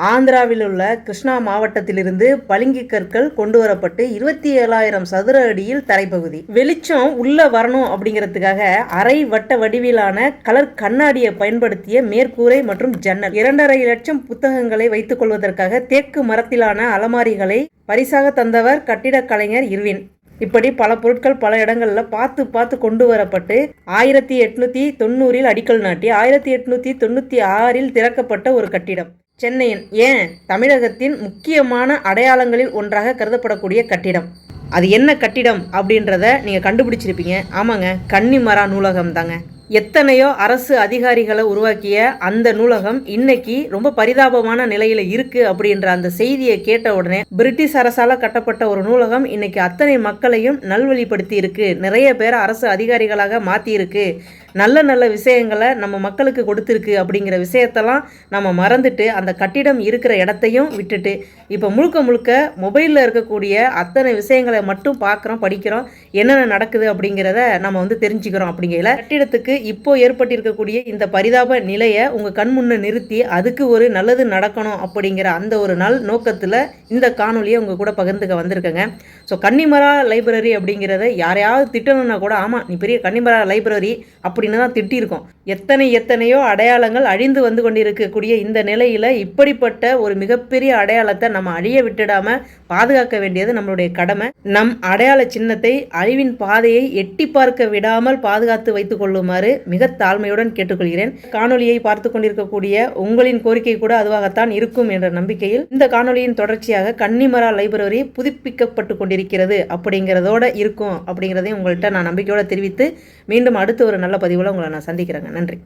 ஆந்திராவில் உள்ள கிருஷ்ணா மாவட்டத்திலிருந்து பளிங்கு கற்கள் கொண்டு வரப்பட்டு 27,000 சதுர அடியில் தரைப்பகுதி. வெளிச்சம் உள்ள வரணும் அப்படிங்கிறதுக்காக அரை வட்ட வடிவிலான கலர் கண்ணாடியை பயன்படுத்திய மேற்கூரை மற்றும் ஜன்னல். 2.5 லட்சம் புத்தகங்களை வைத்துக் கொள்வதற்காக தேக்கு மரத்திலான அலமாரிகளை பரிசாக தந்தவர் கட்டிடக் கலைஞர் இர்வின். இப்படி பல பொருட்கள் பல இடங்கள்ல பார்த்து கொண்டு வரப்பட்டு 1890 அடிக்கல் நாட்டி 1896 திறக்கப்பட்ட ஒரு கட்டிடம். சென்னையின் ஏன் தமிழகத்தின் முக்கியமான அடையாளங்களில் ஒன்றாக கருதப்படக்கூடிய கட்டிடம். அது என்ன கட்டிடம் அப்படின்றத நீங்கள் கண்டுபிடிச்சிருப்பீங்க. ஆமாங்க, கன்னிமரா நூலகம் தாங்க. எத்தனையோ அரசு அதிகாரிகளை உருவாக்கிய அந்த நூலகம் இன்னைக்கு ரொம்ப பரிதாபமான நிலையில இருக்கு அப்படின்ற அந்த செய்தியை கேட்ட உடனே பிரிட்டிஷ் அரசால கட்டப்பட்ட ஒரு நூலகம் இன்னைக்கு அத்தனை மக்களையும் நல்வழிப்படுத்தி இருக்கு, நிறைய பேர் அரசு அதிகாரிகளாக மாற்றி இருக்கு, நல்ல விஷயங்களை நம்ம மக்களுக்கு கொடுத்துருக்கு அப்படிங்கிற விஷயத்தெல்லாம் நம்ம மறந்துட்டு அந்த கட்டிடம் இருக்கிற இடத்தையும் விட்டுட்டு இப்போ முழுக்க மொபைலில் இருக்கக்கூடிய அத்தனை விஷயங்களை மட்டும் பார்க்குறோம், படிக்கிறோம், என்னென்ன நடக்குது அப்படிங்கிறத நம்ம தெரிஞ்சுக்கிறோம். அப்படிங்கிற கட்டிடத்துக்கு இப்போ ஏற்பட்டிருக்கக்கூடிய இந்த பரிதாப நிலையை உங்கள் கண் முன்ன நிறுத்தி அதுக்கு ஒரு நல்லது நடக்கணும் அப்படிங்கிற அந்த ஒரு நல் நோக்கத்தில் இந்த காணொலியை உங்கள் கூட பகிர்ந்துக்க வந்திருக்கேங்க. ஸோ கன்னிமரா லைப்ரரி அப்படிங்கிறத யாரையாவது திட்டணும்னா கூட ஆமாம் நீ பெரிய கன்னிமரா லைப்ரரி அப்படின்னு தான் திட்டியிருக்கோம். எத்தனையோ அடையாளங்கள் அழிந்து வந்து கொண்டிருக்கக்கூடிய இந்த நிலையில் இப்படிப்பட்ட ஒரு மிகப்பெரிய அடையாளத்தை நம்ம அழிய விட்டுடாம பாதுகாக்க வேண்டியது நம்மளுடைய கடமை. நம் அடையாள சின்னத்தை அழிவின் பாதையை எட்டி பார்க்க விடாமல் பாதுகாத்து வைத்துக் கொள்ளுமாறு மிக தாழ்மையுடன் கேட்டுக்கொள்கிறேன். காணொலியை பார்த்து கொண்டிருக்கக்கூடிய உங்களின் கோரிக்கை கூட அதுவாகத்தான் இருக்கும் என்ற நம்பிக்கையில் இந்த காணொலியின் தொடர்ச்சியாக கன்னிமரா லைப்ரரி புதுப்பிக்கப்பட்டு கொண்டிருக்கிறது அப்படிங்கிறதோட இருக்கும் அப்படிங்கிறதையும் உங்கள்கிட்ட நான் நம்பிக்கையோட தெரிவித்து மீண்டும் அடுத்த ஒரு நல்ல பதிவில் உங்களை நான் சந்திக்கிறேங்க. நன்றி.